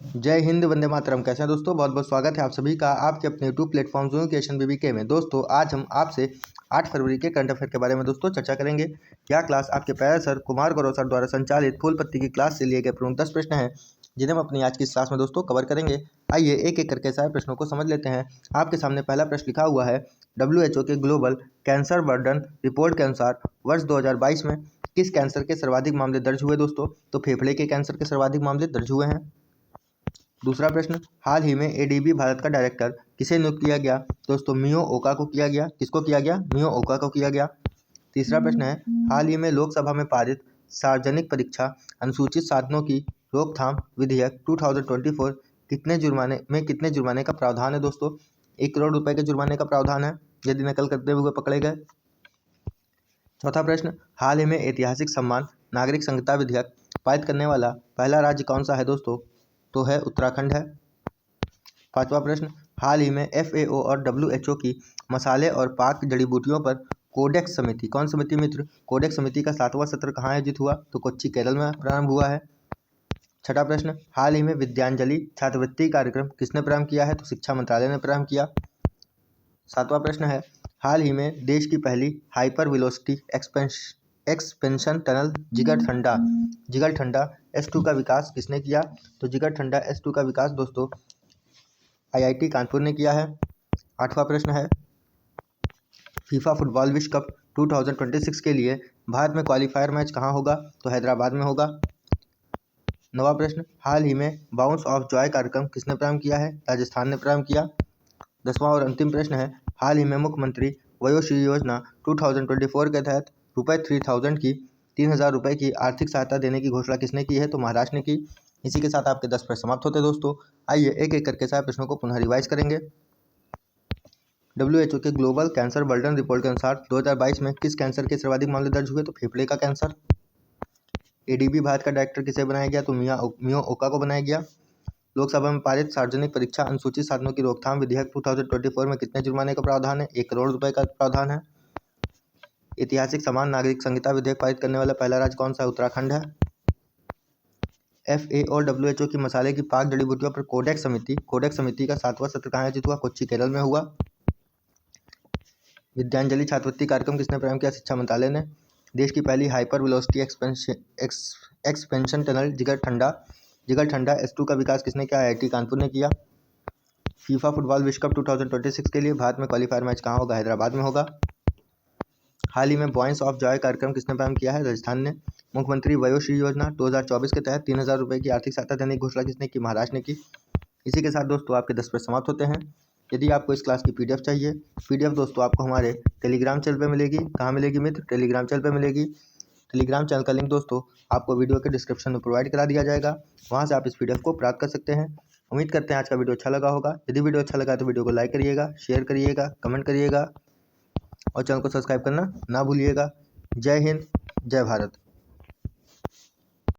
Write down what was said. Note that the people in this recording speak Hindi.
जय हिंद, वंदे मातरम। कैसे हैं दोस्तों? बहुत बहुत स्वागत है आप सभी का आपके अपने YouTube platform zoom creation BBK में। दोस्तों आज हम आपसे 8 फरवरी के करंट अफेयर के बारे में दोस्तों चर्चा करेंगे। यह क्लास आपके प्यारे सर कुमार गौरव सर द्वारा संचालित फूल पत्ती की क्लास से लिए गए प्रमुख 10 प्रश्न हैं जिन्हें हम अपनी आज की इस क्लास में दोस्तों कवर करेंगे। आइए एक एक करके सारे प्रश्नों को समझ लेते हैं। आपके सामने पहला प्रश्न लिखा हुआ है, WHO के ग्लोबल कैंसर बर्डन रिपोर्ट के अनुसार वर्ष 2022 में किस कैंसर के सर्वाधिक मामले दर्ज हुए दोस्तों? तो फेफड़े के कैंसर के सर्वाधिक मामले दर्ज हुए हैं। दूसरा प्रश्न, हाल ही में एडीबी भारत का डायरेक्टर किसे नियुक्त किया गया? दोस्तों मियो ओका को किया गया। किसको किया गया? मियो ओका को किया गया। तीसरा प्रश्न है, हाल ही में लोकसभा में पारित सार्वजनिक परीक्षा अनुसूचित साधनों की रोकथाम विधेयक 2024 कितने जुर्माने का प्रावधान है दोस्तों? 1 करोड़ रुपए के जुर्माने का प्रावधान है यदि नकल करते हुए पकड़े गए। चौथा प्रश्न, हाल ही में ऐतिहासिक सम्मान नागरिक संहिता विधेयक पारित करने वाला पहला राज्य कौन सा है दोस्तों? तो है उत्तराखंड है। पांचवा प्रश्न, हाल ही में FAO और WHO की मसाले और पाक जड़ी बूटियों पर कोडेक्स समिति, कौन समिति मित्र? कोडेक्स समिति का 7वां सत्र कहाँ आयोजित हुआ? तो कोच्चि केरल में प्रारंभ हुआ है। छठा प्रश्न, हाल ही में विद्यांजलि छात्रवृत्ति कार्यक्रम किसने प्रारंभ किया है? तो शिक्षा मंत्रालय ने प्रारंभ किया। सातवां प्रश्न है, हाल ही में देश की पहली हाइपर वेलोसिटी एक्सपेंशन टनल जिगर ठंडा S2 का विकास किसने किया? तो जिगर ठंडा S2 का विकास दोस्तों IIT कानपुर ने किया है। आठवां प्रश्न है, फीफा फुटबॉल विश्व कप 2026 के लिए भारत में क्वालिफायर मैच कहाँ होगा? तो हैदराबाद में होगा। नौवां प्रश्न, हाल ही में बाउंस ऑफ जॉय कार्यक्रम किसने प्रारंभ किया है? राजस्थान ने प्रारंभ किया। 10वां और अंतिम प्रश्न है, हाल ही में मुख्यमंत्री वयोश्री योजना 2024 के तहत ₹3000 की 3000 रुपये की आर्थिक सहायता देने की घोषणा किसने की है? तो महाराष्ट्र ने की। इसी के साथ आपके 10 प्रश्न समाप्त होते दोस्तों। आइए एक एक करके सारे प्रश्नों को पुनः रिवाइज करेंगे। WHO के ग्लोबल कैंसर बर्डन रिपोर्ट के अनुसार 2022 में किस कैंसर के सर्वाधिक मामले दर्ज हुए? तो फेफड़े का कैंसर। एडीबी भारत का डायरेक्टर किसे बनाया गया? तो मियो ओका को बनाया गया। लोकसभा में पारित सार्वजनिक परीक्षा अनुसूचित साधनों की रोकथाम विधेयक 2024 में कितने जुर्माने का प्रावधान है? 1 करोड़ रुपए का प्रावधान है। ऐतिहासिक समान नागरिक संहिता विधेयक पारित करने वाला पहला राज्य कौन सा है? उत्तराखंड है। FAO और WHO की मसाले की पाक जड़ी बूटियों पर कोडेक्स समिति का 7वां सत्र कहाँ आयोजित हुआ? कोच्चि केरल में हुआ। विद्यांजलि छात्रवृत्ति कार्यक्रम किसने प्रारंभ किया? शिक्षा मंत्रालय ने। देश की पहली हाइपर वेलोसिटी एक्सपेंशन टनल जिगर ठंडा S2 का विकास किसने किया? IIT कानपुर ने किया। फीफा फुटबॉल विश्व कप 2026 के लिए भारत में क्वालिफायर मैच कहाँ होगा? हैदराबाद में होगा। हाल ही में बॉयंस ऑफ जॉय कार्यक्रम किसने प्रारंभ किया है? राजस्थान ने। मुख्यमंत्री वयोश्री योजना 2024 के तहत 3000 रुपये की आर्थिक सहायता देने की घोषणा किसने की? महाराष्ट्र ने की। इसी के साथ दोस्तों आपके 10 प्रश्न समाप्त होते हैं। यदि आपको इस क्लास की PDF चाहिए, PDF दोस्तों आपको हमारे टेलीग्राम चैनल पर मिलेगी। कहाँ मिलेगी मित्र? टेलीग्राम चैनल पर मिलेगी। टेलीग्राम चैनल का लिंक दोस्तों आपको वीडियो के डिस्क्रिप्शन में प्रोवाइड करा दिया जाएगा। वहाँ से आप इस PDF को प्राप्त कर सकते हैं। उम्मीद करते हैं आज का वीडियो अच्छा लगा होगा। यदि वीडियो अच्छा लगा तो वीडियो को लाइक करिएगा, शेयर करिएगा, कमेंट करिएगा और चैनल को सब्सक्राइब करना ना भूलिएगा। जय हिंद, जय भारत।